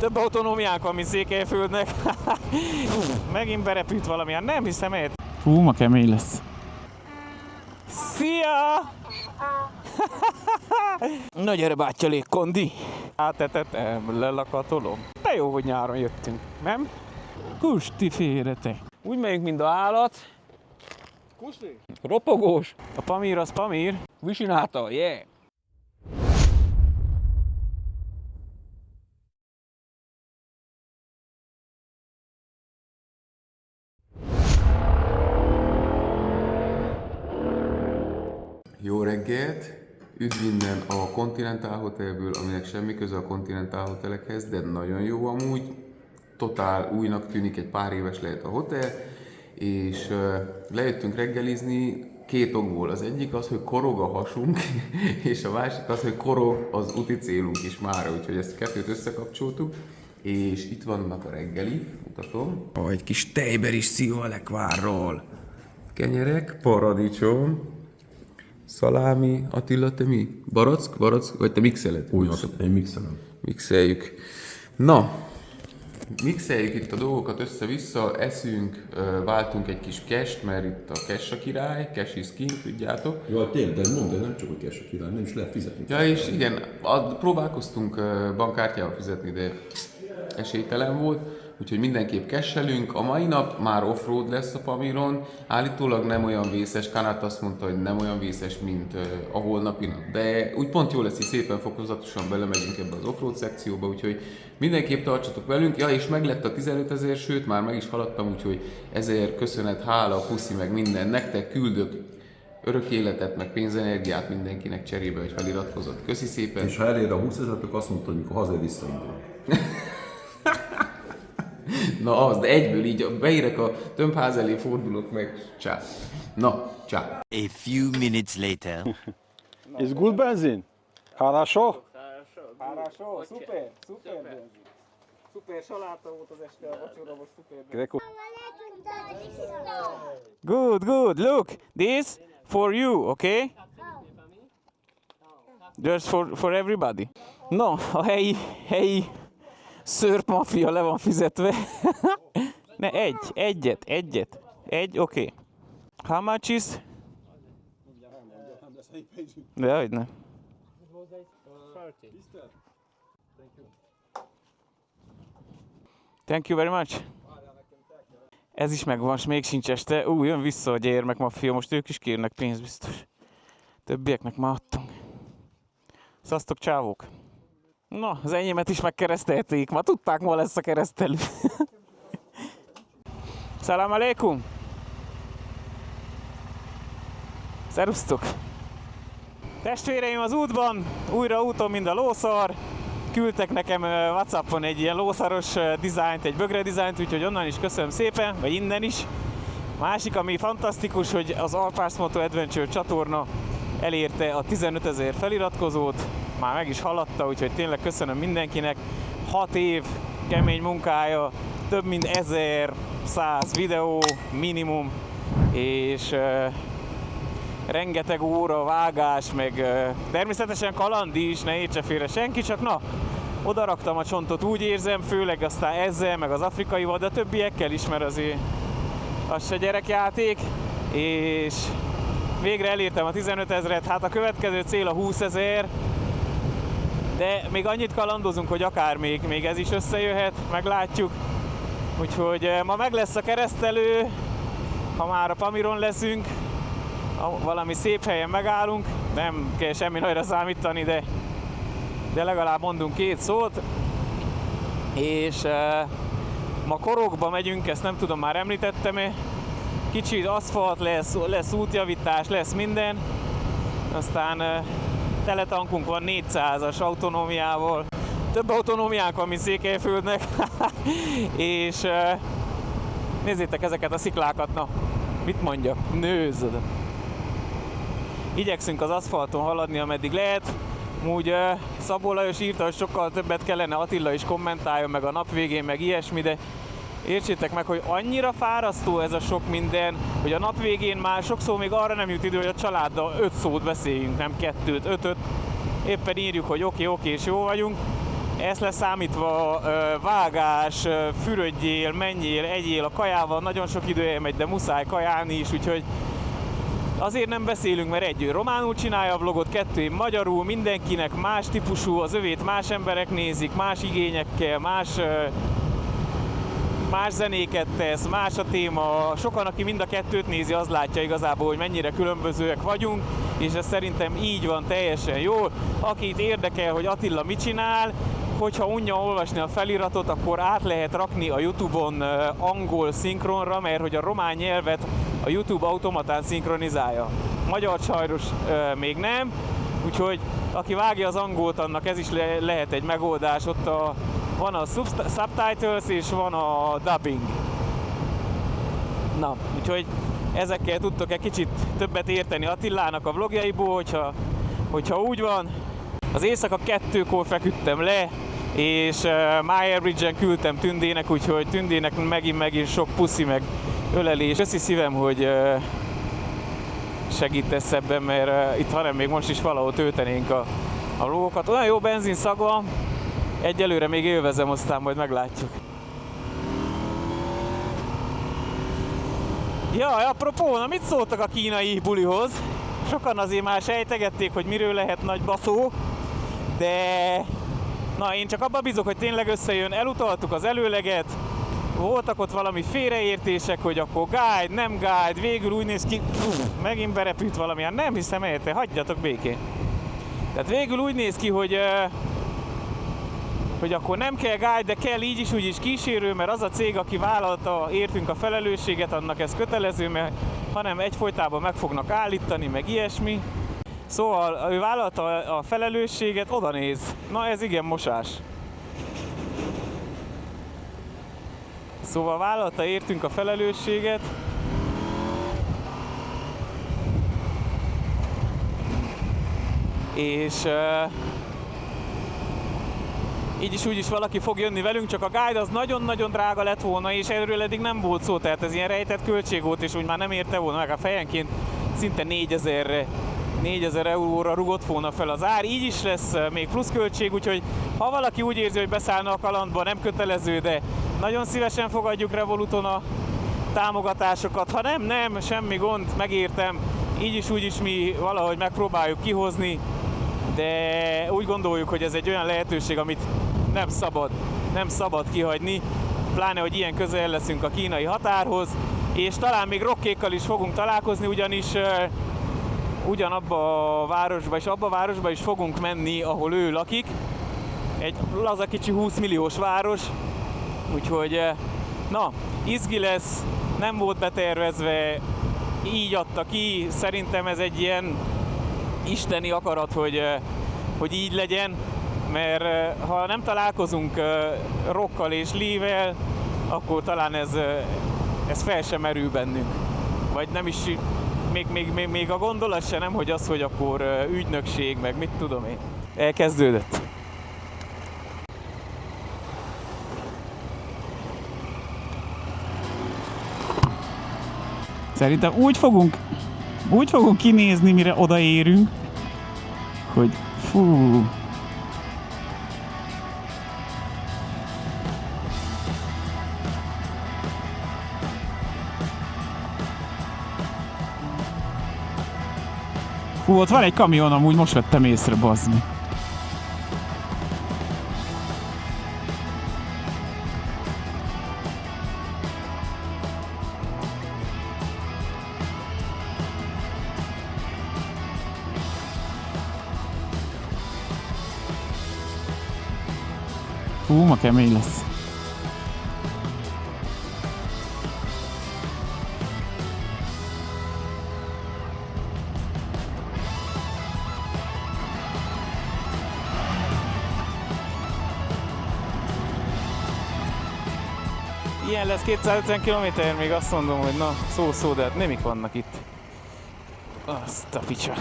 Több autonómiánk van, mint Székelyföldnek. Megint berepült valamilyen, nem hiszem el. Hú, ma kemény lesz. Szia! Na gyere bátya légkondi! Átetetem, lelakatolom. De jó, hogy nyáron jöttünk, nem? Kusti félre te! Úgy megyünk, mint a állat. Kusti? Ropogós. A Pamír az Pamír. Visinálta, yeah! Jó reggelt! Üdv innen a Continental Hotelből, aminek semmi köze a Continental Hotelekhez, de nagyon jó amúgy. Totál újnak tűnik, egy pár éves lehet a hotel, és lejöttünk reggelizni két okból. Az egyik az, hogy korog a hasunk, és a másik az, hogy korog az úti célunk is mára, úgyhogy ezt kettőt összekapcsoltuk. És itt vannak a reggeli, mutatom. Egy kis tejberis szilvalekvárról. Kenyerek, paradicsom, szalámi, Attila, te mi? Barack, vagy te mixeled? Úgy van, én mixelem. Mixeljük. Na, mixeljük itt a dolgokat össze-vissza, eszünk, váltunk egy kis cash-t, mert itt a cash a király, cash is king, tudjátok. Jó, tényleg, de mondd, nem csak, hogy cash a király, nem is lehet fizetni. Ja, és igen, próbálkoztunk bankkártyával fizetni, de esélytelen volt. Úgyhogy mindenképp cashelünk. A mai nap már offroad lesz a Pamíron. Állítólag nem olyan vészes, Kanát azt mondta, hogy nem olyan vészes, mint a holnapi nap. De úgy pont jó lesz, hogy szépen fokozatosan belemegyünk ebbe az offroad szekcióba, úgyhogy mindenképp tartsatok velünk. Ja, és meglett a 15 000, sőt már meg is haladtam, úgyhogy ezért köszönet, hála, puszi, meg minden. Nektek küldök örök életet, meg pénzenergiát mindenkinek cserébe, hogy feliratkozott. Köszi szépen! És ha elér a 20 000, akkor azt mondta, hogy mikor hazaér visszaindul. Na az, de egyből így beérek a tömbház elé, fordulok meg, csá. Na, csá. A few minutes later. Is good benzin? Хорошо? Хорошо, szuper benzin. Szuper saláta volt az este, a vacsora most szuper Greco. Good, look, this for you, okay? Just for everybody. No, a helyi szörp maffia le van fizetve. Ne, egyet. Egy, oké. How much is? De hogy ne. Thank you very much. Ez is megvan, s még sincs este. Jön vissza a gyermekmaffia, most ők is kérnek pénzt biztos. Többieknek már adtunk. Szasztok, csávók! Na, az enyémet is megkeresztelték. Ma tudták, ma lesz a keresztelő. Szalam aleikum! Szerusztok! Testvéreim az útban, újra úton, mint a lószar. Küldtek nekem WhatsAppon egy ilyen lószaros dizájnt, egy bögre dizájnt, úgyhogy onnan is köszönöm szépen, vagy innen is. Másik, ami fantasztikus, hogy az Alpars Moto Adventure csatorna elérte a 15 000 feliratkozót. Már meg is haladta, úgyhogy tényleg köszönöm mindenkinek. 6 év kemény munkája, több mint 1100 videó minimum, és rengeteg óra, vágás, meg természetesen kaland is, ne értse félre senki, csak na, oda raktam a csontot, úgy érzem, főleg aztán ezzel, meg az afrikaival, de a többiekkel is, mert azért az se gyerekjáték, és végre elértem a 15 000-et, hát a következő cél a 20 000, de még annyit kalandozunk, hogy akár még ez is összejöhet, meglátjuk. Úgyhogy ma meg lesz a keresztelő, ha már a Pamíron leszünk, valami szép helyen megállunk, nem kell semmi nagyra számítani, de legalább mondunk két szót. És ma Korogba megyünk, ezt nem tudom, már említettem-e. Kicsit aszfalt lesz útjavítás, lesz minden. Aztán teletankunk van 400-as autonómiával. Több autonómiánk van, mint Székelyföldnek. És nézzétek ezeket a sziklákat, na, mit mondjak, nőzöd. Igyekszünk az aszfalton haladni, ameddig lehet. Úgy Szabó Lajos írta, hogy sokkal többet kellene, Attila is kommentáljon, meg a nap végén, meg ilyesmi, de értsétek meg, hogy annyira fárasztó ez a sok minden, hogy a nap végén már sokszor még arra nem jut idő, hogy a családdal 5 szót beszéljünk, nem 2-5-öt. Éppen írjuk, hogy oké, és jó vagyunk. ezt leszámítva vágás, fürödjél, menjél, egyél a kajával, nagyon sok idő elmegy, de muszáj kajálni is, úgyhogy azért nem beszélünk, mert egy ő románul csinálja a vlogot, kettő én magyarul, mindenkinek más típusú, az övét más emberek nézik, más igényekkel, más zenéket tesz, más a téma. Sokan, aki mind a kettőt nézi, az látja igazából, hogy mennyire különbözőek vagyunk, és ez szerintem így van teljesen jól. Akit érdekel, hogy Attila mit csinál, hogyha unja olvasni a feliratot, akkor át lehet rakni a YouTube-on angol szinkronra, mert hogy a román nyelvet a YouTube automatán szinkronizálja. Magyar sajnos még nem, úgyhogy aki vágja az angolt, annak ez is lehet egy megoldás. Ott van a subtitles és van a dubbing. Na, úgyhogy ezekkel tudtok egy kicsit többet érteni Attilának a vlogjaiból, hogyha úgy van. Az éjszaka 2-kor feküdtem le, és Myerbridge-en küldtem Tündének, úgyhogy Tündének megint sok puszi meg ölelés. Köszi szívem, hogy segítesz ebben, mert itt hanem még most is valahol töltenénk a vlogokat. Olyan jó benzin szaga, egyelőre még élvezem, aztán majd meglátjuk. Jaj, apropó, na mit szóltak a kínai bulihoz? Sokan azért már sejtegették, hogy miről lehet nagy baszó, de na, én csak abban bízok, hogy tényleg összejön. Elutaltuk az előleget, voltak ott valami félreértések, hogy akkor guide, nem guide, végül úgy néz ki, megint berepült valamilyen, nem hiszem el, te hagyjatok békén. Tehát végül úgy néz ki, hogy akkor nem kell guide, de kell így is, úgy is kísérő, mert az a cég, aki vállalta értünk a felelősséget, annak ez kötelező, mert hanem egyfolytában meg fognak állítani, meg ilyesmi. Szóval ő vállalta a felelősséget, oda néz. Na ez igen mosás. Szóval vállalta értünk a felelősséget. És így is úgy is valaki fog jönni velünk, csak a guide az nagyon-nagyon drága lett volna, és erről eddig nem volt szó, tehát ez ilyen rejtett költség volt, és úgy már nem érte volna meg a fejenként szinte 4000 euróra rugott volna fel az ár, így is lesz még plusz költség, úgyhogy ha valaki úgy érzi, hogy beszállna a kalandba, nem kötelező, de nagyon szívesen fogadjuk Revoluton a támogatásokat, ha nem, semmi gond, megértem, így is úgy is mi valahogy megpróbáljuk kihozni, de úgy gondoljuk, hogy ez egy olyan lehetőség, amit nem szabad kihagyni, pláne, hogy ilyen közel leszünk a kínai határhoz, és talán még rokkékkal is fogunk találkozni, ugyanis ugyanabba a városba és abba a városba is fogunk menni, ahol ő lakik. Egy laza kicsi 20 milliós város, úgyhogy na, izgi lesz, nem volt betervezve, így adta ki, szerintem ez egy ilyen isteni akarat, hogy így legyen, mert ha nem találkozunk Rockkal és Lee-vel, akkor talán ez fel sem merül bennünk. Vagy nem is, még a gondolat se nem, hogy az, hogy akkor ügynökség, meg mit tudom én. Elkezdődött. Szerintem úgy fogunk kinézni, mire odaérünk, hogy fú. Hú, ott van egy kamion, amúgy most vettem észre, bazd meg. Hú, ma kemény lesz. Ilyen lesz 250 km, még azt mondom, hogy na, szó, de hát nemik vannak itt. Azt a picsa.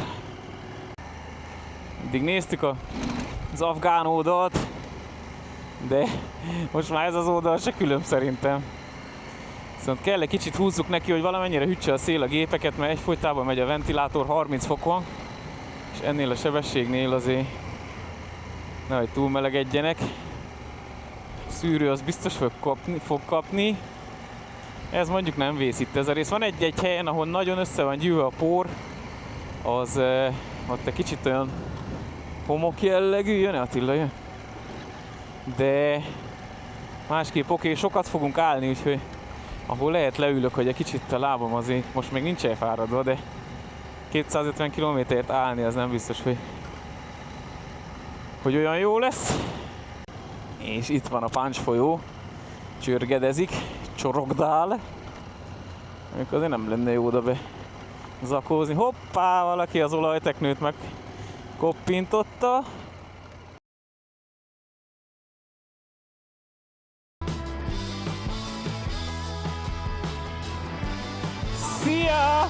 Eddig néztük az afgán oldalt, de most már ez az oldal se külön szerintem. Viszont kell egy kicsit húzzuk neki, hogy valamennyire hűtse a szél a gépeket, mert egyfolytában megy a ventilátor 30 fokon, és ennél a sebességnél azért nehogy túl melegedjenek. Szűrő az biztos fog kapni. Ez mondjuk nem vész itt ez a rész. Van egy helyen, ahol nagyon össze van gyűlve a por, az ott egy kicsit olyan homok jellegű, jön-e Attila, jön? De másképp oké, sokat fogunk állni, úgyhogy ahol lehet leülök, hogy egy kicsit a lábam azért most még nincs elfáradva, de 250 km-t állni az nem biztos, hogy olyan jó lesz. És itt van a Punch folyó, csörgedezik, csorogdál. Amikor azért nem lenne jó oda be zakózni. Hoppá, valaki az olajteknőt meg koppintotta. Szia!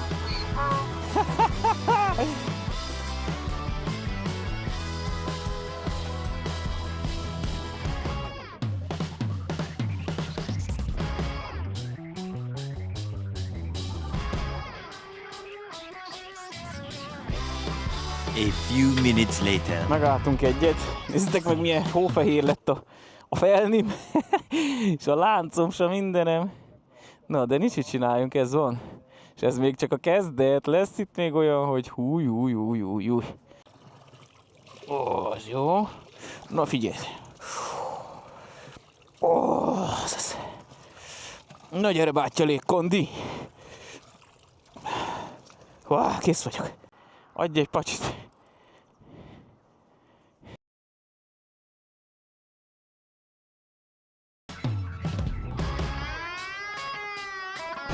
A few minutes later. Megálltunk egyet. Nézzétek meg, milyen hófehér lett a felnim. És a láncom sem mindenem. Na, de nincs, mit csináljunk, ez van. És ez még csak a kezdet. Lesz itt még olyan, hogy húj. Ó, az jó. Na, figyelj. Ó, az. Na, gyere, bátya, légkondi. Kész vagyok. Adj egy pacsit.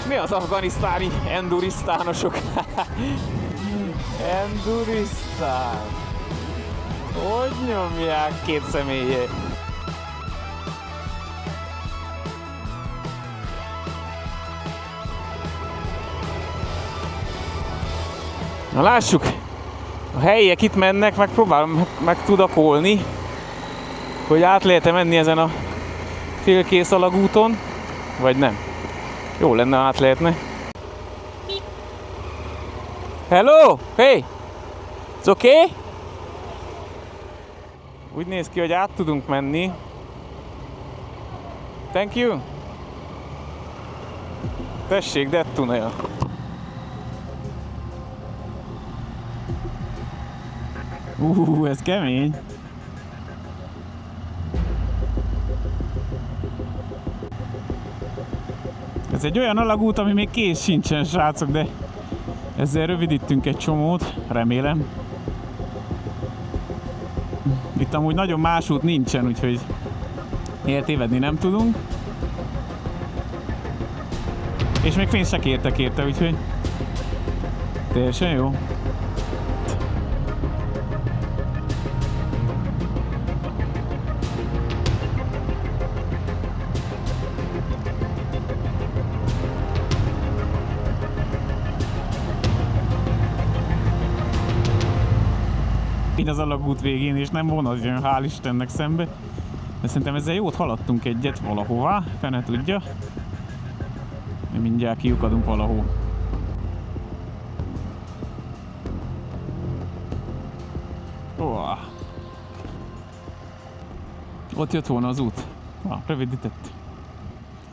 Mi az afganisztáni endurisztánosok? Endurisztán. Hogy nyomják két személye? Na lássuk! A helyiek itt mennek, megpróbálom meg tudakolni, hogy át lehet-e menni ezen a félkész alagúton, vagy nem. Jó lenne, át lehetne. Hello! Hey! It's okay? Úgy néz ki, hogy át tudunk menni. Thank you! Tessék, dead tunnel. Ez kemény. Ez egy olyan alagút, ami még kész sincsen, srácok, de ezzel rövidítünk egy csomót, remélem. Itt amúgy nagyon más út nincsen, úgyhogy eltévedni nem tudunk. És még fényt se kértek érte, úgyhogy teljesen jó. Így az alagút végén, és nem vonat jön, hál' Istennek szembe. De szerintem ezzel jót haladtunk egyet valahová, fene tudja. Mi mindjárt kiukadunk valahol. Ott jött volna az út. Rövidített.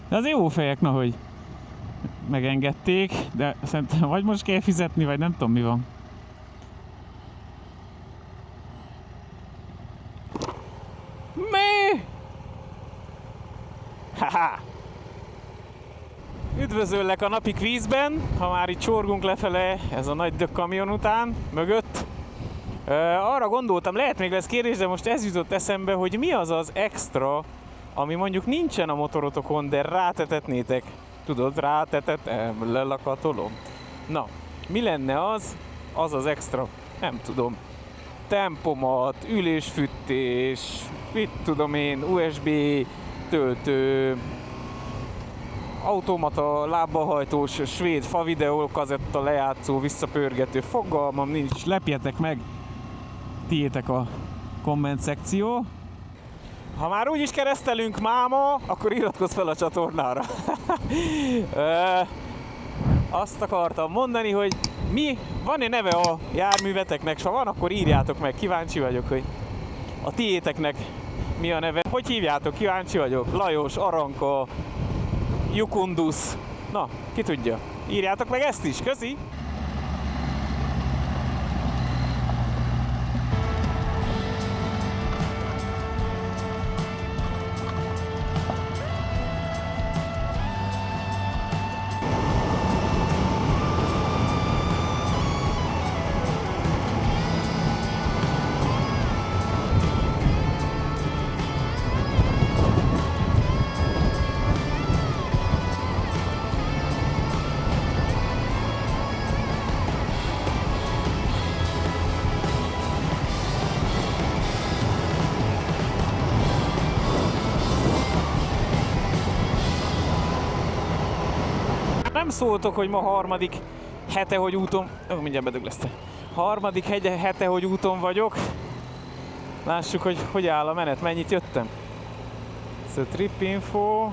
De az jó fejek, na, hogy megengedték, de szerintem vagy most kell fizetni, vagy nem tudom mi van. Haha! Üdvözöllek a napi kvízben, ha már itt csorgunk lefele, ez a nagy kamion után, mögött. Arra gondoltam, lehet még lesz kérdés, de most ez jutott eszembe, hogy mi az az extra, ami mondjuk nincsen a motorotokon, de rátetetnétek. Tudod, rátetetem, lelakatolom. Na, mi lenne az extra? Nem tudom. Tempomat, ülésfűtés, mit tudom én, USB töltő, automata, lábbahajtós, svéd fa videó, kazetta, lejátszó, visszapörgető, fogalmam nincs, lepjetek meg, tiétek a komment szekció. Ha már úgyis keresztelünk máma, akkor iratkozz fel a csatornára. Azt akartam mondani, hogy van-e neve a járműveteknek, s ha van, akkor írjátok meg, kíváncsi vagyok, hogy A tiéteknek mi a neve? Hogy hívjátok? Kíváncsi vagyok. Lajos, Aranka, Jukundusz. Na, ki tudja. Írjátok meg ezt is, köszi! Nem szóltok, hogy ma harmadik hete, hogy úton... mindjárt bedög lesz. Harmadik hete, hogy úton vagyok. Lássuk, hogy áll a menet. Mennyit jöttem? So, trip info...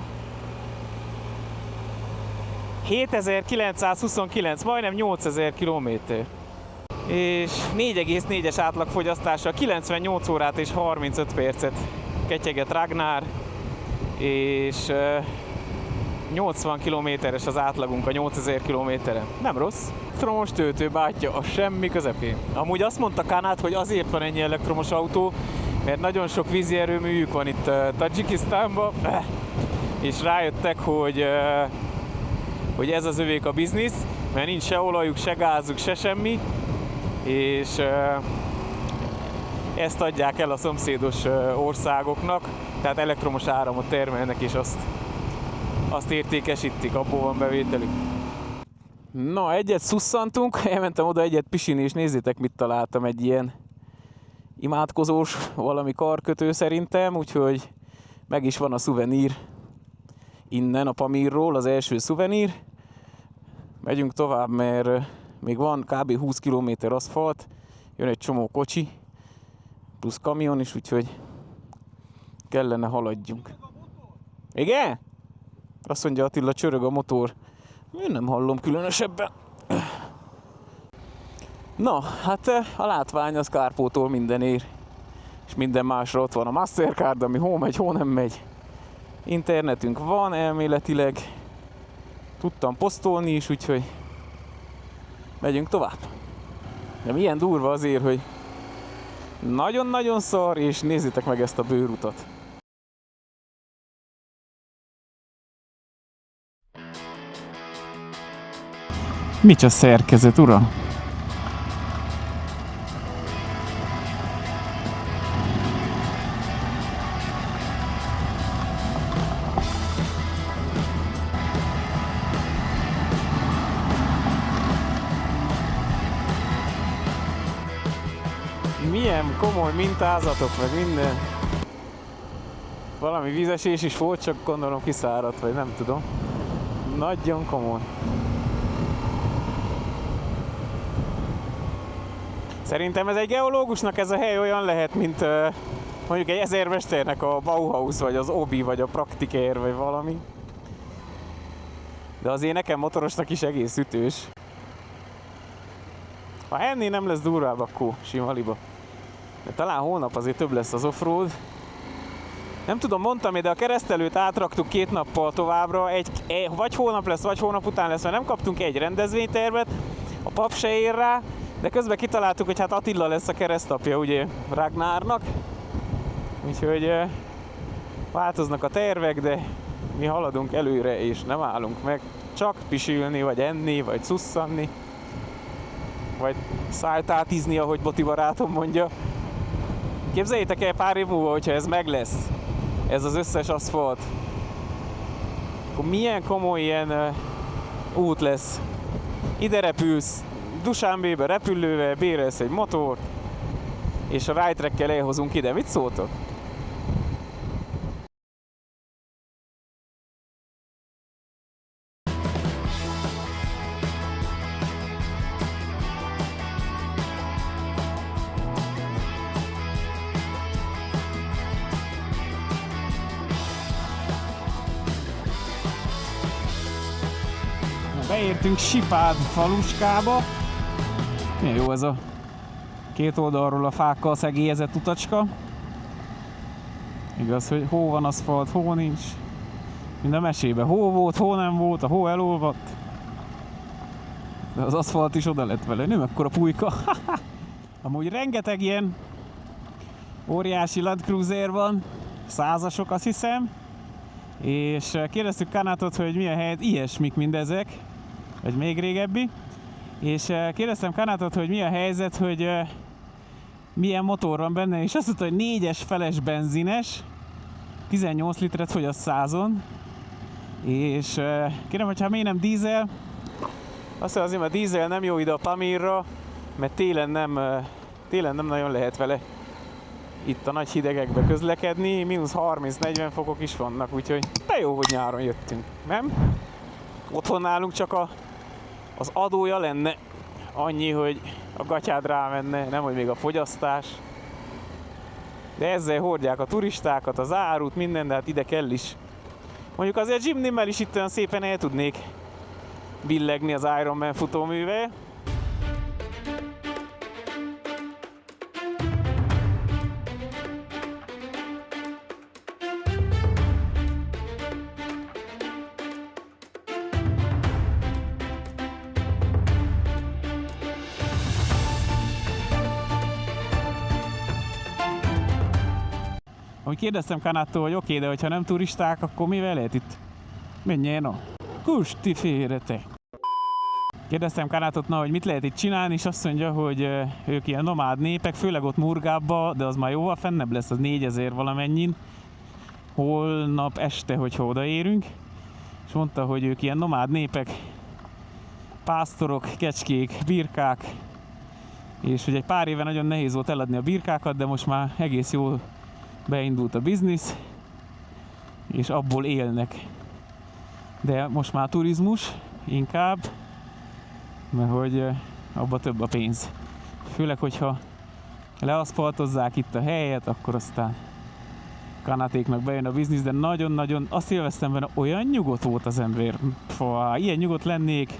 7929, majdnem 8000 kilométer. És 4,4-es átlagfogyasztással 98 órát és 35 percet ketyeget Ragnar. És... 80 kilométeres az átlagunk a 8000 kilométeren. Nem rossz. Elektromos töltőbátyja a semmi közepén. Amúgy azt mondta Kanát, hogy azért van ennyi elektromos autó, mert nagyon sok vízi erőműjük van itt Tadzsikisztánban, és rájöttek, hogy ez az övék a biznisz, mert nincs se olajuk, se gázuk, se semmi, és ezt adják el a szomszédos országoknak, tehát elektromos áramot termelnek, és azt értékesítik, abból van bevételük. Na, egyet szusszantunk, elmentem oda egyet pisilni, és nézzétek, mit találtam, egy ilyen imádkozós valami karkötő szerintem, úgyhogy meg is van a szuvenír innen a Pamirról, az első szuvenír. Megyünk tovább, mert még van kb. 20 km aszfalt, jön egy csomó kocsi, plusz kamion is, úgyhogy kellene haladjunk. Igen? Azt mondja Attila, csörög a motor. Én nem hallom különösebben. Na, hát a látvány az kárpótol mindenért. És minden másra ott van a Mastercard, ami hol megy, hol nem megy. Internetünk van elméletileg. Tudtam posztolni is, úgyhogy megyünk tovább. De milyen durva azért, hogy nagyon-nagyon szar, és nézzétek meg ezt a bőrutat. Micsoda szerkezet, ura? Milyen komoly mintázatok, meg minden. Valami vízesés is volt, csak gondolom kiszáradt, vagy nem tudom. Nagyon komoly. Szerintem ez egy geológusnak ez a hely olyan lehet, mint mondjuk egy ezermesternek a Bauhaus, vagy az Obi, vagy a Praktiker, vagy valami. De azért nekem motorosnak is egész ütős. Ha ennél nem lesz durvább, akkor sima liba. De talán holnap azért több lesz az offroad. Nem tudom, mondtam, de a keresztelőt átraktuk 2 nappal továbbra. Vagy holnap lesz, vagy hónap után lesz, mert nem kaptunk egy rendezvénytervet. A pap se ér rá. De közben kitaláltuk, hogy hát Attila lesz a keresztapja, ugye, Ragnárnak. Úgyhogy változnak a tervek, de mi haladunk előre, és nem állunk meg. Csak pisilni, vagy enni, vagy szusszanni. Vagy szájt átízni, ahogy Boti barátom mondja. Képzeljétek el pár év múlva, hogyha ez meg lesz, ez az összes aszfalt, akkor milyen komoly ilyen út lesz. Ide repülsz, Dushanbébe repülővel, bérelsz egy motort, és a ride-trackkel elhozunk ide. Mit szóltok? Beértünk Sipád faluskába. Milyen jó ez a két oldalról a fákkal szegélyezett utacska. Igaz, hogy hó van aszfalt, hó nincs. Mind a mesében hó volt, hó nem volt, a hó elolvadt. De az aszfalt is oda lett vele, nem akkora pulyka. Amúgy rengeteg ilyen óriási Land Cruiser van, százasok azt hiszem. És kérdeztük Kanátot, hogy milyen helyet, ilyesmik mindezek, vagy még régebbi. És kérdeztem Kanátot, hogy mi a helyzet, hogy milyen motor van benne, és azt mondta, hogy 4-es feles benzines, 18 litret fogyaszt 100-on, és kérem, hogyha miért nem dízel, azt mondja, azért, mert a dízel nem jó ide a Pamirra, mert télen nem nagyon lehet vele itt a nagy hidegekbe közlekedni, mínusz 30-40 fokok is vannak, úgyhogy de jó, hogy nyáron jöttünk, nem? Otthon nálunk csak az adója lenne annyi, hogy a gatyád rámenne, nem hogy még a fogyasztás. De ezzel hordják a turistákat, az árut, minden, de hát ide kell is. Mondjuk azért Jim Nimmel is itt olyan szépen el tudnék billegni az Ironman futóművel. Ahogy kérdeztem Kanától, hogy oké, de hogyha nem turisták, akkor mivel lehet itt? Menjen a kusti félre te! Kérdeztem Kanátot, hogy mit lehet itt csinálni, és azt mondja, hogy ők ilyen nomád népek, főleg ott Murgába, de az már jóval fennebb lesz, az 4000 valamennyin. Holnap este, hogyha odaérünk. És mondta, hogy ők ilyen nomád népek, pásztorok, kecskék, birkák, és hogy egy pár éve nagyon nehéz volt eladni a birkákat, de most már egész jól beindult a biznisz, és abból élnek. De most már turizmus inkább, mert hogy abba több a pénz. Főleg, hogyha leaszfaltozzák itt a helyet, akkor aztán Kanátéknak bejön a biznisz, de nagyon-nagyon azt élveztem benne, olyan nyugodt volt az ember. Ilyen nyugodt lennék.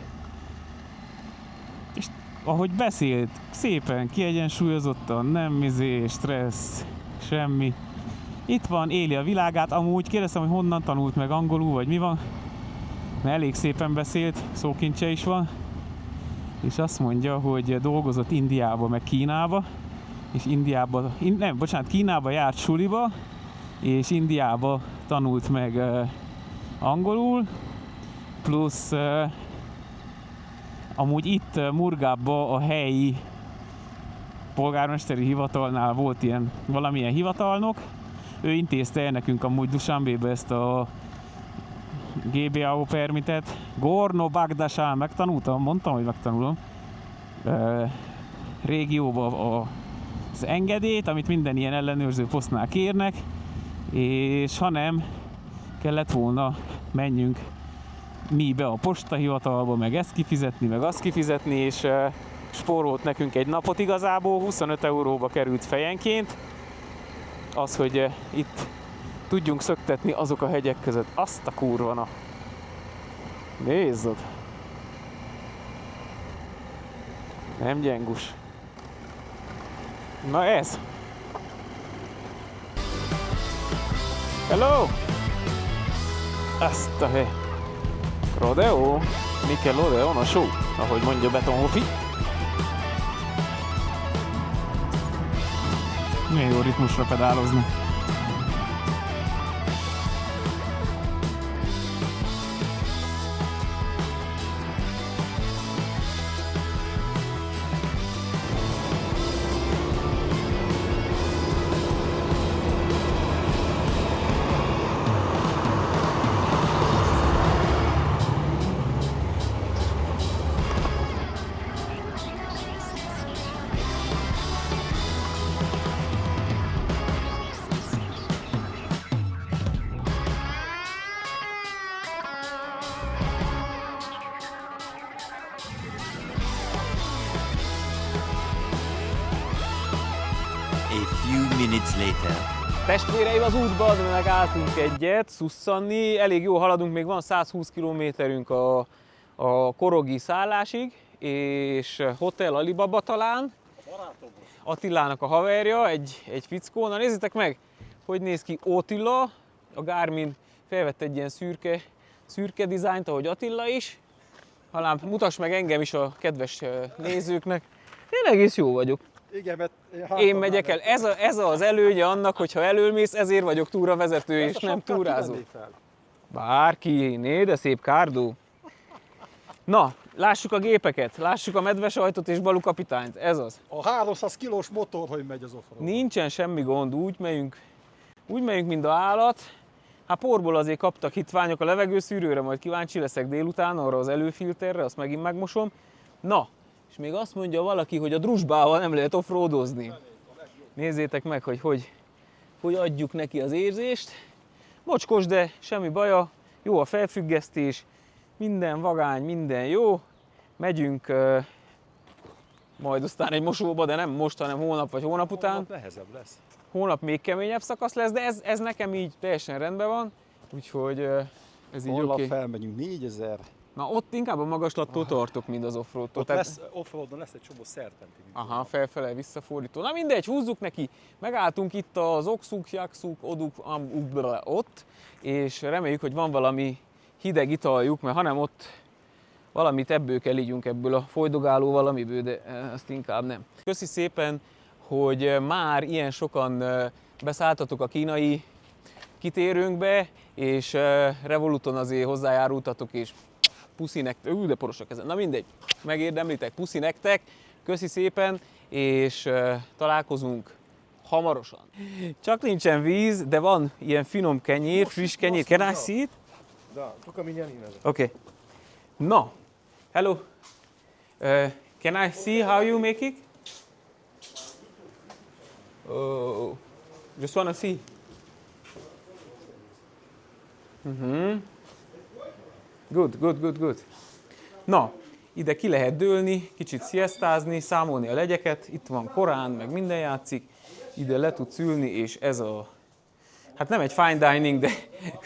És ahogy beszélt, szépen, kiegyensúlyozottan, nem stressz, semmi. Itt van, éli a világát, amúgy kérdeztem, hogy honnan tanult meg angolul, vagy mi van. Mert elég szépen beszélt, szókincse is van. És azt mondja, hogy dolgozott Indiába, meg Kínába. És Kínába járt suliba, és Indiába tanult meg angolul. Plusz amúgy itt Murgába a helyi polgármesteri hivatalnál volt valamilyen hivatalnok. Ő intézte el nekünk amúgy Dushanbébe ezt a GBAO permitet. Gorno Bagdasán megtanultam, mondtam, hogy megtanulom. Régióba az engedélyt, amit minden ilyen ellenőrző posztnál kérnek, és ha nem, kellett volna menjünk mi be a postahivatalba, meg ezt kifizetni, meg azt kifizetni, és spórolt nekünk egy napot igazából, 25 euróba került fejenként. Az, hogy itt tudjunk szöktetni azok a hegyek között. Azt a kurva na! Nézzd! Nem gyengus. Na ez! Hello! Azt a hely! Rodeo! Nickelodeon a show, ahogy mondja Betonhofi. Milyen jó ritmusra pedálozni. A few minutes later. Testvéreim, az útban megálltunk egyet, szusszanni, elég jó haladunk, még van 120 kilométerünk a korogi szállásig, és Hotel Alibaba talán. Attilának a haverja, egy fickó. Na nézzétek meg, hogy néz ki Attila. A Garmin felvett egy ilyen szürke dizájnt, ahogy Attila is. Halám, mutass meg engem is a kedves nézőknek. Én egész jó vagyok. Igen, mert Én megyek el. Ez az előnye annak, hogyha elölmész, ezért vagyok túravezető és nem túrázó. Bárki, de szép kárdó. Na, lássuk a gépeket, lássuk a medvesajtot és Balú kapitányt, ez az. A 300 kilós motor, hogy megy az offroad. Nincsen semmi gond, úgy megyünk, mint a állat. Hát porból azért kaptak hitványok a levegőszűrőre, majd kíváncsi leszek délután arra az előfilterre, azt megint megmosom. Na, és még azt mondja valaki, hogy a drusbával nem lehet offroadozni. Nézzétek meg, hogy adjuk neki az érzést. Mocskos, de semmi baja, jó a felfüggesztés, minden vagány, minden jó. Megyünk majd aztán egy mosóba, de nem most, hanem hónap vagy hónap után. Holnap nehezebb lesz. Hónap még keményebb szakasz lesz, de ez nekem így teljesen rendben van, úgyhogy ez így Holnap oké. felmegyünk 4000. Na ott inkább a magaslattól tartok, mint az offroadtól. Ott lesz, offroadon lesz egy csomó szerpenti. Aha, felfele visszafordító. Na mindegy, húzzuk neki. Megálltunk itt az Okszuk, Jakszuk, Oduk, ott, és reméljük, hogy van valami hideg italjuk, mert hanem ott valamit ebből kell ígyunk, ebből a folydogáló valamiből, de ezt inkább nem. Köszi szépen, hogy már ilyen sokan beszálltatok a kínai kitérőnkbe, és Revoluton azért hozzájárultatok, és puszi nektek, de porosak ezen, na mindegy, megérdemlitek, puszi nektek, köszi szépen, és találkozunk hamarosan. Csak nincsen víz, de van ilyen finom kenyér, friss kenyér, can I see it? Da, только меня не надо. Okay. No. Hello. Can I see how you make it? Oh, just wanna see. Good. Na, ide ki lehet dőlni, kicsit sziasztázni, számolni a legyeket. Itt van korán, meg minden játszik. Ide le tudsz ülni, és ez a... Hát nem egy fine dining, de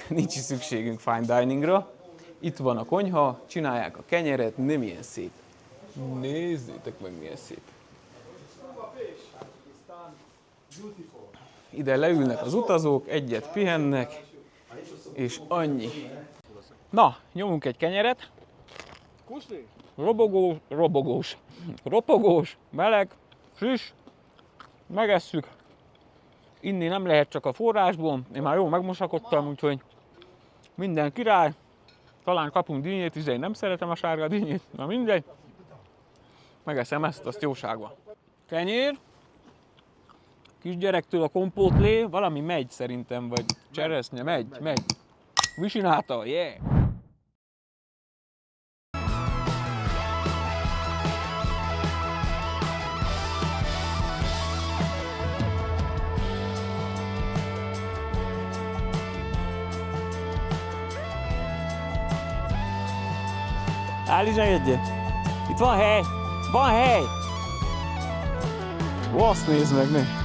nincs is szükségünk fine diningra. Itt van a konyha, csinálják a kenyeret, nem ilyen szép. Nézzétek meg, milyen szép. Ide leülnek az utazók, egyet pihennek, és annyi. Na, nyomunk egy kenyeret. Ropogós, meleg, friss, megesszük. Inni nem lehet, csak a forrásból. Én már jól megmosakodtam, úgyhogy minden király. Talán kapunk dinnyét is, de én nem szeretem a sárga dinnyét. Na mindegy. Megeszem ezt, azt jóságban. Kenyér. Kisgyerektől a kompótlé. Valami megy szerintem, vagy cseresznye. Megy. Visináta, yeah! Állítsd meg egyet! Itt van hely! Van hely! Ó, azt nézd meg, ne!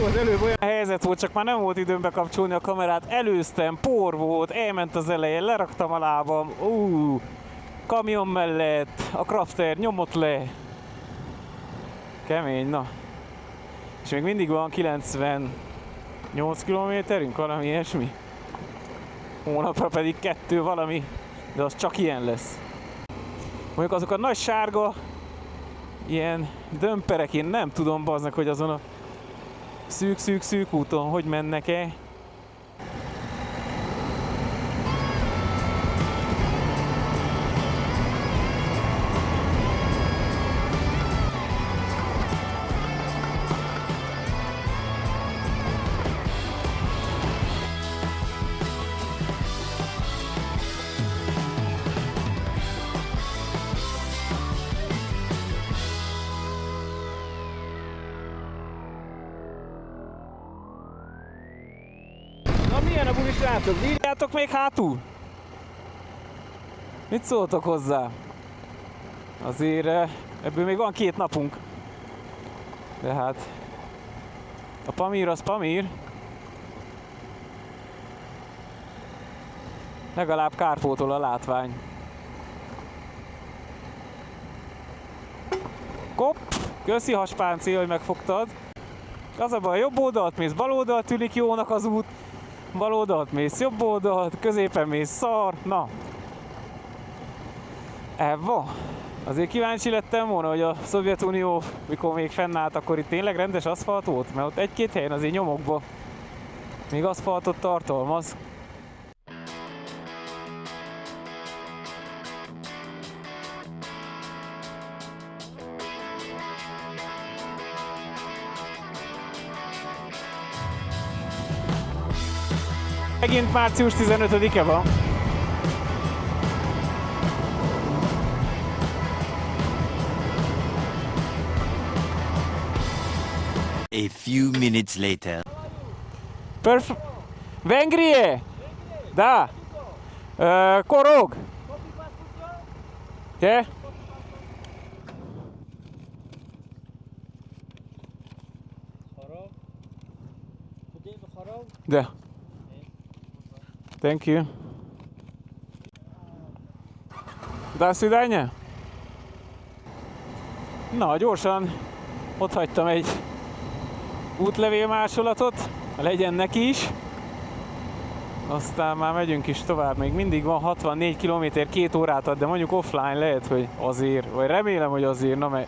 Az előbb olyan helyzet volt, csak már nem volt időm bekapcsolni a kamerát, előztem, por volt, elment az elején, leraktam a lábam, kamion mellett, a crafter nyomott le. Kemény, na. És még mindig van 98 kilométerünk, valami ilyesmi. Hónapra pedig 2 valami, de az csak ilyen lesz. Mondjuk azok a nagy sárga, ilyen dömperek, én nem tudom baznak, hogy azon a szűk úton hogy mennek-e. Na milyen a buli, srácok? Bírjátok még hátul? Mit szóltok hozzá? Azért ebből még van 2 napunk. De hát A Pamír az Pamír. Legalább kárpótol a látvány. Kopp! Köszi haspánci, hogy megfogtad. Az a baj, jobb oldalt mész, bal oldalt tűnik jónak az út. Bal oldalt mész, jobb oldalt, középen mész, szar. Na. Ebba. Azért kíváncsi lettem volna, hogy a Szovjetunió, mikor még fennállt, akkor itt tényleg rendes aszfalt volt, mert ott egy-két helyen azért nyomokba még aszfaltot tartalmaz. Megint március 15-e van. A few minutes later. Vengrie! Da! Korog! Yeah? Da. Thank you. До свидания. Na, gyorsan ott hagytam egy útlevélmásolatot, legyen neki is. Aztán már megyünk is tovább, még mindig van 64 km, 2 órát ad, de mondjuk offline lehet, hogy azért, vagy remélem, hogy azért, na mert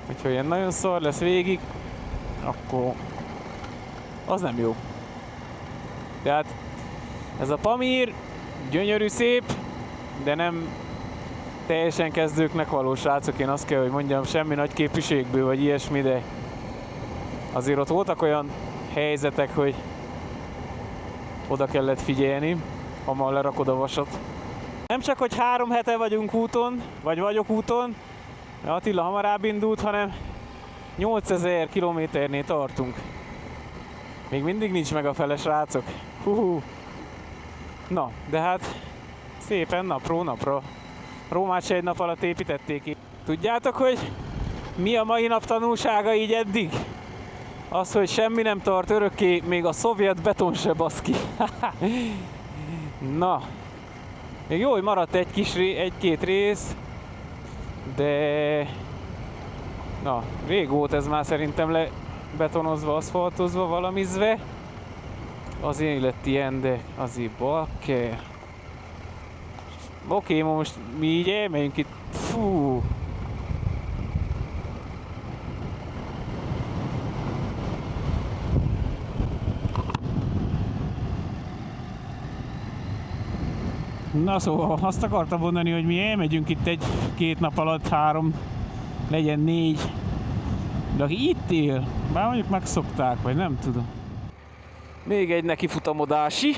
hogyha ilyen nagyon szar lesz végig, akkor az nem jó. Tehát ez a Pamír gyönyörű, szép, de nem teljesen kezdőknek való, srácok, én azt kell, hogy mondjam, semmi nagy képviségből vagy ilyesmi, de azért ott voltak olyan helyzetek, hogy oda kellett figyelni, ha már lerakod a vasat. Nem csak, hogy 3 hete vagyunk úton, vagy vagyok úton, mert Attila hamarabb indult, hanem 8000 kilométernél tartunk. Még mindig nincs meg a fele, srácok. Na, de hát szépen napról napra. Rómát se egy nap alatt építették ki. Tudjátok, hogy mi a mai nap tanulsága így eddig? Az, hogy semmi nem tart örökké, még a szovjet beton se, baszki. Na, még jó, hogy maradt egy-két rész, de na, rég volt ez már szerintem lebetonozva, aszfaltozva, valamizve. Azért lett ilyen, de azért bakker. Oké, most mi így elmegyünk itt. Fú. Na szóval azt akartam mondani, hogy mi elmegyünk itt 1-2 nap alatt, 3, legyen 4. De aki itt él, bár mondjuk megszokták, vagy nem tudom. Még egy nekifutamodási.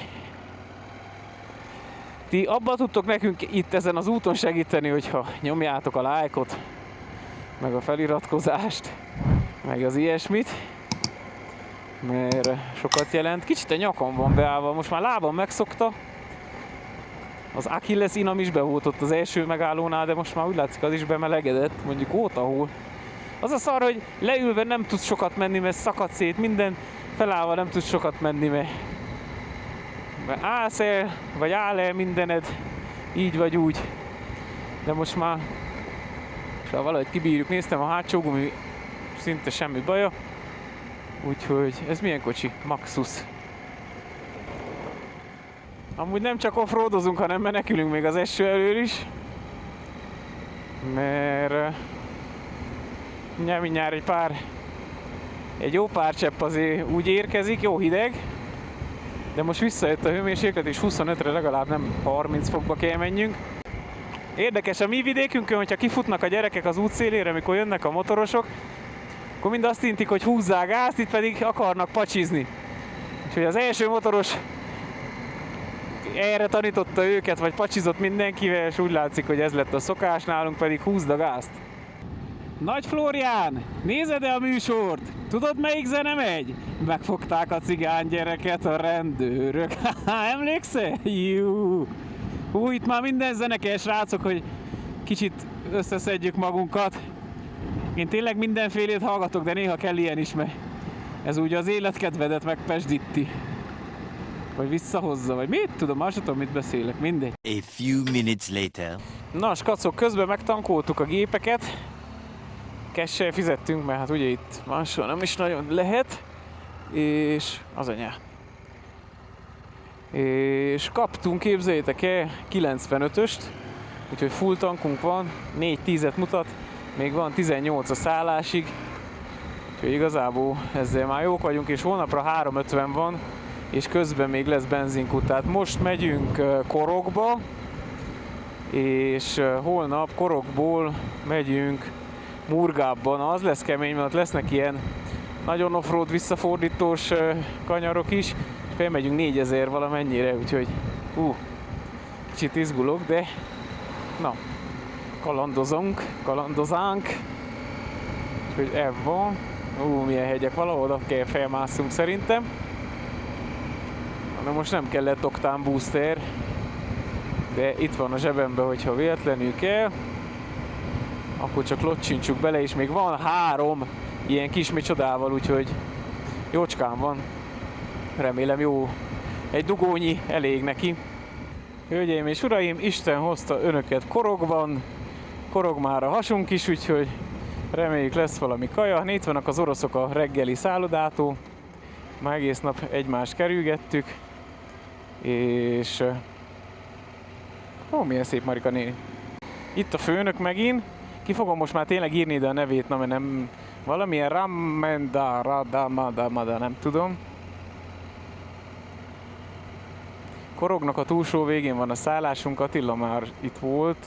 Ti abban tudtok nekünk itt ezen az úton segíteni, hogyha nyomjátok a lájkot, meg a feliratkozást, meg az ilyesmit. Mert sokat jelent. Kicsit a nyakam van beállva, most már lábam megszokta. Az Achilles inam is be volt ott az első megállónál, de most már úgy látszik, az is bemelegedett, mondjuk ott, ahol. Az a szar, hogy leülve nem tudsz sokat menni, mert szakad szét, minden felállva nem tudsz sokat menni, mert állsz el, vagy áll el mindened, így vagy úgy. De most már valahogy kibírjuk. Néztem a hátsó gumi, szinte semmi baja. Úgyhogy ez milyen kocsi? Maxus. Amúgy nem csak offroadozunk, hanem menekülünk még az eső elől is. Mert mindjárt egy jó pár csepp azért úgy érkezik, jó hideg. De most visszajött a hőmérséklet, és 25-re legalább nem 30 fokba kell menjünk. Érdekes, a mi vidékünkön, hogyha kifutnak a gyerekek az útszélére, amikor jönnek a motorosok, akkor mind azt intik, hogy húzzák gázt, itt pedig akarnak pacsizni. Úgyhogy az első motoros erre tanította őket, vagy pacsizott mindenkivel, és úgy látszik, hogy ez lett a szokás, nálunk pedig húzd a gázt. Nagy Flórián, nézed-e a műsort? Tudod, melyik zene megy? Megfogták a cigány gyereket a rendőrök. Emlékszel? Jú. Itt már minden zene kell, srácok, hogy kicsit összeszedjük magunkat. Én tényleg mindenfélét hallgatok, de néha kell ilyen is, mert Ez úgy az életkedvedet megpesdíti. Vagy visszahozza, vagy mit tudom, már sem tudom, mit beszélek, mindegy. A few minutes later. Na, skacok, közben megtankoltuk a gépeket. Cash-sel fizettünk, mert hát ugye itt máshol nem is nagyon lehet. És az anyá. És kaptunk, képzeljétek el, 95-öst. Úgyhogy full tankunk van, 4-10-et mutat. Még van 18 a szállásig. Úgyhogy igazából ezzel már jók vagyunk, és holnapra 350 van. És közben még lesz benzinkút. Tehát most megyünk Korokba, és holnap Korokból megyünk Murgábban. Az lesz kemény, mert lesznek ilyen nagyon offroad visszafordítós kanyarok is, és felmegyünk 4000 valamennyire, úgyhogy kicsit izgulok, de na, kalandozánk, úgyhogy ez van. Milyen hegyek, valahol oda kell felmászunk szerintem. De most nem kellett oktán booster, de itt van a zsebemben, hogyha véletlenül kell, akkor csak locsintsuk bele, és még van 3 ilyen kis micsodával, úgyhogy jócskán van. Remélem jó, egy dugónyi elég neki. Hölgyeim és uraim, Isten hozta önöket Korokban, korog már a hasunk is, úgyhogy reméljük lesz valami kaja. Itt vannak az oroszok a reggeli szállodától, már egész nap egymást kerülgettük, és milyen szép Marika néni. Itt a főnök megint, ki fogom most már tényleg írni ide a nevét, mert nem valamilyen Ramenda, nem tudom. Korognak a túlsó végén van a szállásunk, Attila már itt volt.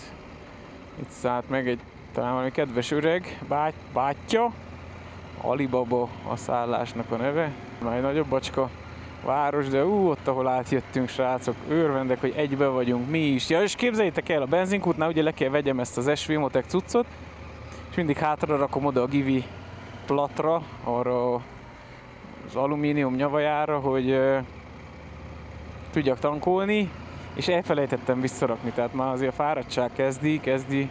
Itt szállt meg egy talán valami kedves öreg bátyja. Alibaba a szállásnak a neve. Már egy nagyobb bacska város, de ott ahol átjöttünk, srácok, örvendek, hogy egybe vagyunk mi is. Ja, és képzeljétek el, a benzinkútnál ugye le kell vegyem ezt az SV Motec cuccot, és mindig hátra rakom oda a Givi platra, arra az alumínium nyavajára, hogy tudjak tankolni, és elfelejtettem visszarakni, tehát már azért a fáradtság kezdi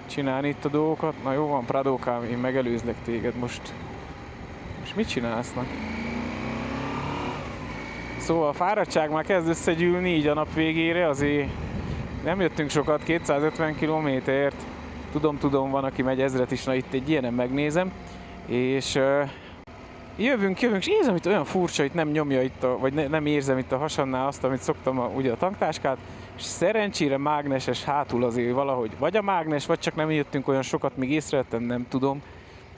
csinálni itt a dolgokat. Na jó van, Pradókám, én megelőzlek téged most. Most mit csinálsz? Szóval a fáradtság már kezd összegyűlni így a nap végére, azért nem jöttünk sokat, 250 kilométert. Tudom, van, aki megy 1000-et is, na itt egy ilyenen megnézem. És jövünk, és érzem itt olyan furcsa, itt nem nyomja itt, vagy nem érzem itt a hasamnál azt, amit szoktam ugye a tanktáskát, és szerencsére mágneses hátul azért valahogy, vagy a mágnes, vagy csak nem jöttünk olyan sokat, még észrevettem, nem tudom,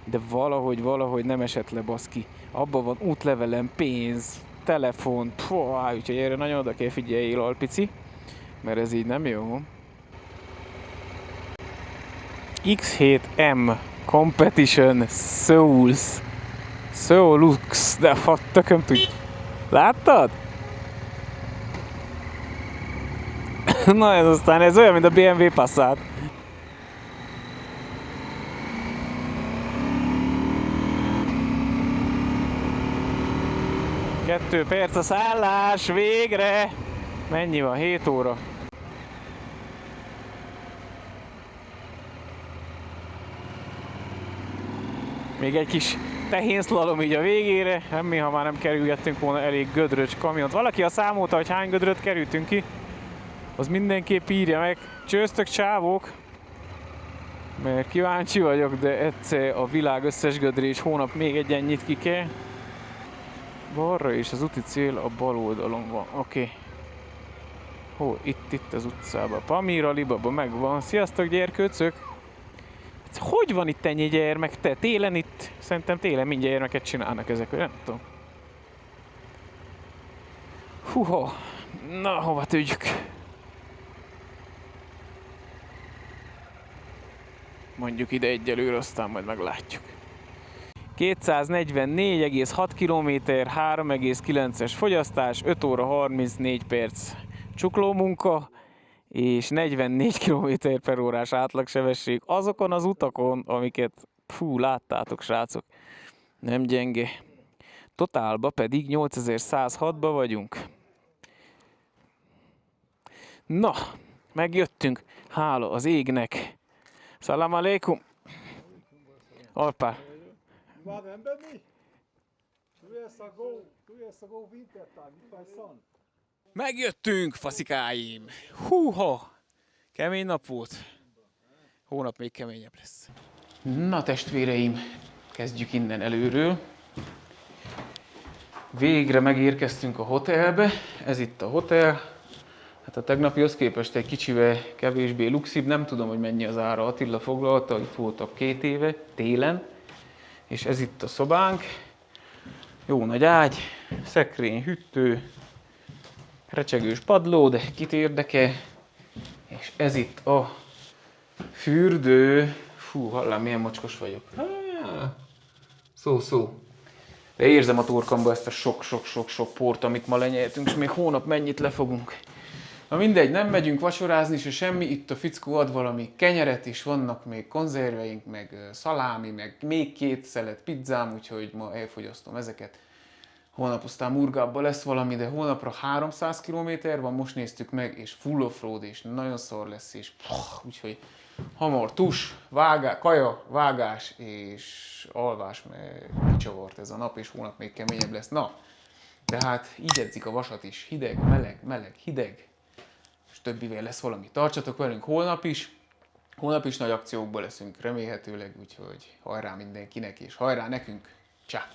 de valahogy nem esett le, baszki. Abban van útlevelem, pénz, telefon, úgyhogy erre nagyon oda kell figyeljél, Alpici, mert ez így nem jó. X7M Competition Soulux, de tököm tudj. Láttad? Na ez aztán, ez olyan, mint a BMW Passat. Kettő perc a szállás, végre! Mennyi van? 7 óra. Még egy kis tehénszlalom így a végére, semmi, ha már nem kerülgettünk volna elég gödröcs kamiont. Valaki a számolta, hogy hány gödröt kerültünk ki, az mindenképp írja meg. Csőztök, csávók, mert kíváncsi vagyok, de egyszer a világ összes gödré és hónap még egy ennyit ki kell. Balra és az úti cél a bal oldalon van, oké. Hol? Itt az utcában. Pamír, Alibaba megvan. Sziasztok, gyerkőcök! Hogy van itt ennyi gyermek? Te télen itt? Szerintem télen mindjárt gyermeket csinálnak ezek, nem tudom. Húha! Na, hova tűjjük? Mondjuk ide egyelőre, aztán majd meglátjuk. 244,6 km, 3,9-es fogyasztás, 5 óra 34 perc csuklómunka, és 44 km/h átlagsebesség azokon az utakon, amiket láttátok, srácok. Nem gyenge. Totálba pedig 8106-ba vagyunk. Na, megjöttünk. Hála az égnek. Szalam aleikum. Alpár. Megjöttünk, faszikáim! Húha! Kemény nap volt. Hónap még keményebb lesz. Na testvéreim, kezdjük innen előről. Végre megérkeztünk a hotelbe. Ez itt a hotel. Hát a tegnapihoz képest egy kicsivel kevésbé luxibb. Nem tudom, hogy mennyi az ára. Attila foglalta, itt voltak 2 éve, télen. És ez itt a szobánk. Jó nagy ágy, szekrény, hűtő, recsegős padló, de kit érdekel. És ez itt a fürdő. Fú, hallám, milyen mocskos vagyok. Szó. De érzem a torkamba ezt a sok port, amit ma lenyeltünk, és még hónap mennyit lefogunk. Na mindegy, nem megyünk vacsorázni, se semmi. Itt a fickó ad valami kenyeret, és vannak még konzerveink, meg szalámi, meg még 2 szelet pizzám, úgyhogy ma elfogyasztom ezeket. Holnap aztán Murgábban lesz valami, de holnapra 300 km van, most néztük meg, és full offroad, és nagyon szar lesz, és úgyhogy hamar tus, kaja, vágás és alvás, mert kicsavart ez a nap, és hónap még keményebb lesz. Na, tehát így edzik a vasat is, hideg, meleg, hideg, és többivel lesz valami. Tartsatok velünk holnap is nagy akciókban leszünk remélhetőleg, úgyhogy hajrá mindenkinek, és hajrá nekünk, csá!